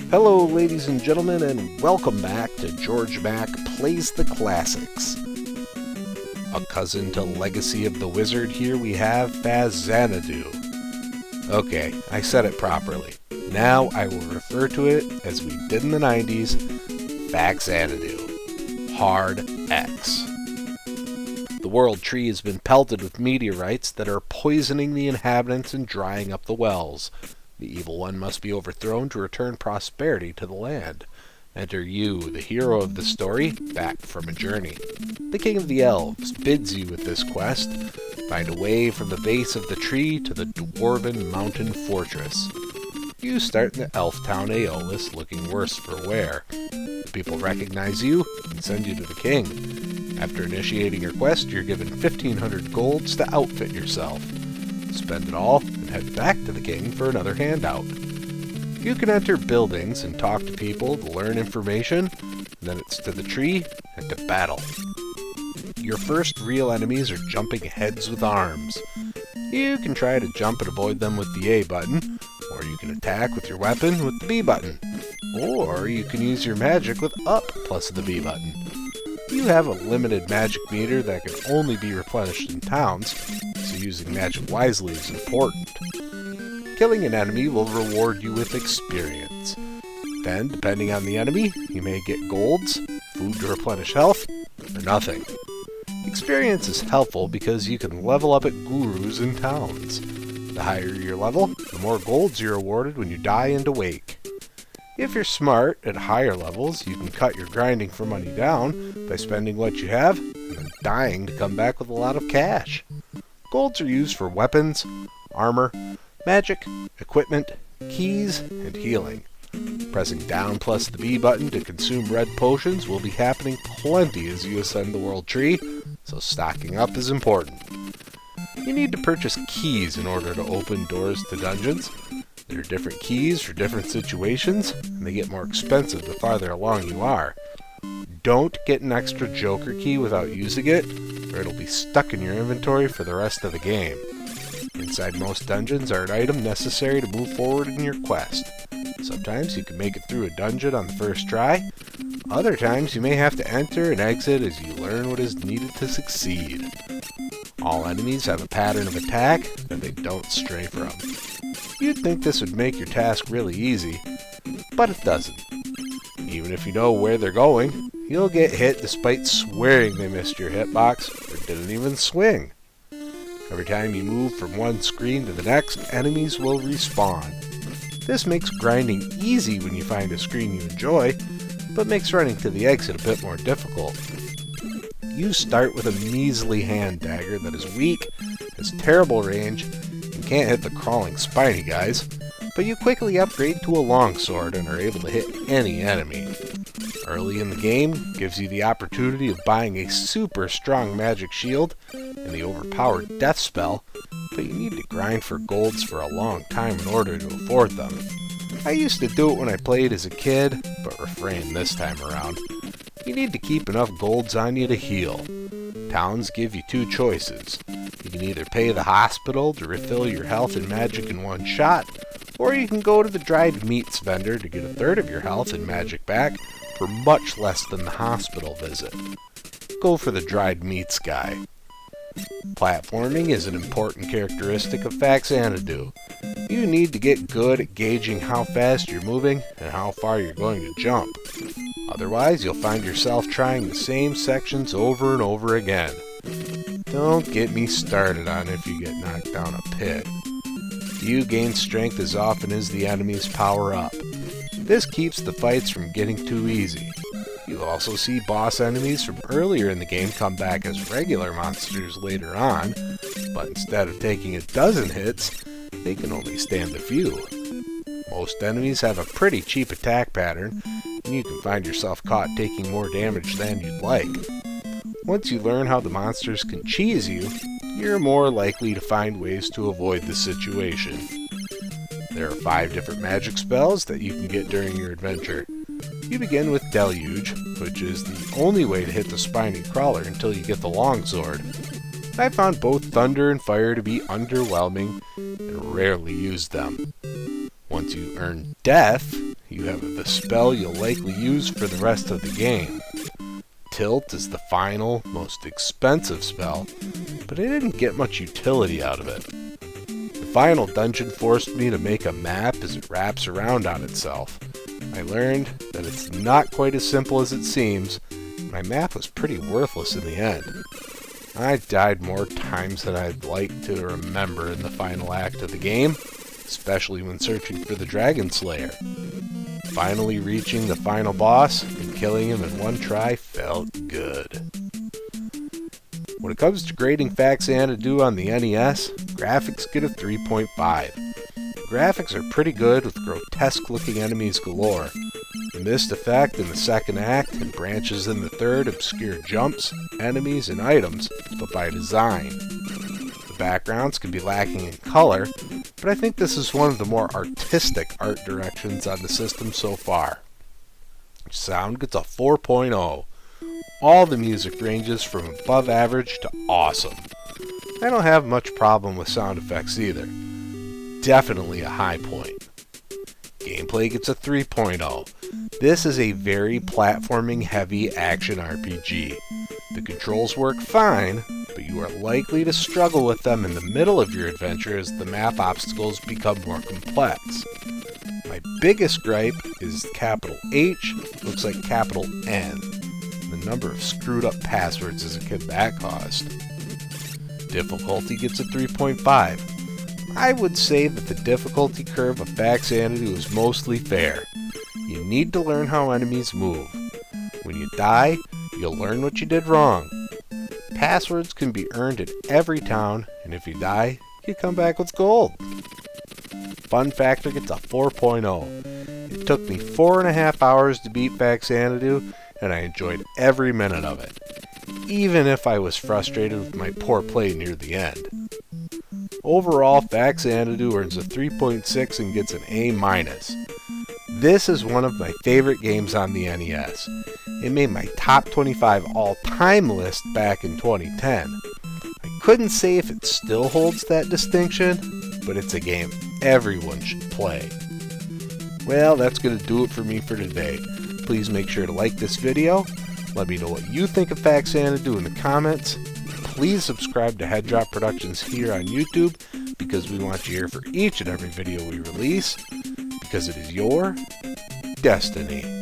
Hello, ladies and gentlemen, and welcome back to Georg Mack Plays the Classics. A cousin to Legacy of the Wizard, here we have Faxanadu. Okay, I said it properly. Now I will refer to it as we did in the 90s, Faxanadu. Hard X. The world tree has been pelted with meteorites that are poisoning the inhabitants and drying up the wells. The evil one must be overthrown to return prosperity to the land. Enter you, the hero of the story, back from a journey. The king of the elves bids you with this quest. Find a way from the base of the tree to the dwarven mountain fortress. You start in the elf town Aeolus, looking worse for wear. The people recognize you and send you to the king. After initiating your quest, you're given 1,500 golds to outfit yourself. Spend it all and head back to the king for another handout. You can enter buildings and talk to people to learn information, and then it's to the tree and to battle. Your first real enemies are jumping heads with arms. You can try to jump and avoid them with the A button, or you can attack with your weapon with the B button, or you can use your magic with up plus the B button. You have a limited magic meter that can only be replenished in towns, so using magic wisely is important. Killing an enemy will reward you with experience. Then, depending on the enemy, you may get golds, food to replenish health, or nothing. Experience is helpful because you can level up at gurus in towns. The higher your level, the more golds you're awarded when you die and awake. If you're smart, at higher levels, you can cut your grinding for money down by spending what you have and then dying to come back with a lot of cash. Golds are used for weapons, armor, magic, equipment, keys, and healing. Pressing down plus the B button to consume red potions will be happening plenty as you ascend the world tree, so stocking up is important. You need to purchase keys in order to open doors to dungeons. There are different keys for different situations, and they get more expensive the farther along you are. Don't get an extra Joker key without using it, or it'll be stuck in your inventory for the rest of the game. Inside most dungeons are an item necessary to move forward in your quest. Sometimes you can make it through a dungeon on the first try. Other times you may have to enter and exit as you learn what is needed to succeed. All enemies have a pattern of attack that they don't stray from. You'd think this would make your task really easy, but it doesn't. Even if you know where they're going, you'll get hit despite swearing they missed your hitbox or didn't even swing. Every time you move from one screen to the next, enemies will respawn. This makes grinding easy when you find a screen you enjoy, but makes running to the exit a bit more difficult. You start with a measly hand dagger that is weak, has terrible range, and can't hit the crawling spiny guys, but you quickly upgrade to a longsword and are able to hit any enemy. Early in the game gives you the opportunity of buying a super strong magic shield and the overpowered death spell, but you need to grind for golds for a long time in order to afford them. I used to do it when I played as a kid, but refrained this time around. You need to keep enough golds on you to heal. Towns give you two choices. You can either pay the hospital to refill your health and magic in one shot, or you can go to the dried meats vendor to get a third of your health and magic back for much less than the hospital visit. Go for the dried meats guy. Platforming is an important characteristic of Faxanadu. You need to get good at gauging how fast you're moving and how far you're going to jump. Otherwise, you'll find yourself trying the same sections over and over again. Don't get me started on if you get knocked down a pit. You gain strength as often as the enemies power up. This keeps the fights from getting too easy. You'll also see boss enemies from earlier in the game come back as regular monsters later on, but instead of taking a dozen hits, they can only stand a few. Most enemies have a pretty cheap attack pattern, and you can find yourself caught taking more damage than you'd like. Once you learn how the monsters can cheese you, you're more likely to find ways to avoid the situation. There are 5 different magic spells that you can get during your adventure. You begin with Deluge, which is the only way to hit the spiny crawler until you get the longsword. I found both thunder and fire to be underwhelming and rarely used them. Once you earn Death, you have the spell you'll likely use for the rest of the game. Tilt is the final, most expensive spell, but I didn't get much utility out of it. The final dungeon forced me to make a map as it wraps around on itself. I learned that it's not quite as simple as it seems. My map was pretty worthless in the end. I died more times than I'd like to remember in the final act of the game, especially when searching for the Dragon Slayer. Finally reaching the final boss and killing him in one try felt good. When it comes to grading Faxanadu on the NES, graphics get a 3.5. The graphics are pretty good with grotesque-looking enemies galore. The mist effect in the second act and branches in the third obscure jumps, enemies, and items, but by design. The backgrounds can be lacking in color, but I think this is one of the more artistic art directions on the system so far. Sound gets a 4.0. All the music ranges from above average to awesome. I don't have much problem with sound effects either. Definitely a high point. Gameplay gets a 3.0. This is a very platforming heavy action RPG. The controls work fine, but you are likely to struggle with them in the middle of your adventure as the map obstacles become more complex. My biggest gripe is capital H looks like capital N. The number of screwed up passwords as a kid that caused. Difficulty gets a 3.5. I would say that the difficulty curve of Faxanadu is mostly fair. You need to learn how enemies move. When you die, you'll learn what you did wrong. Passwords can be earned in every town, and if you die, you come back with gold. Fun factor gets a 4.0. It took me 4.5 hours to beat Faxanadu, and I enjoyed every minute of it, even if I was frustrated with my poor play near the end. Overall, Faxanadu earns a 3.6 and gets an A-. This is one of my favorite games on the NES. It made my top 25 all-time list back in 2010. I couldn't say if it still holds that distinction, but it's a game everyone should play. Well, that's going to do it for me for today. Please make sure to like this video. Let me know what you think of Faxanadu in the comments. Please subscribe to Head Drop Productions here on YouTube because we want you here for each and every video we release, because it is your destiny.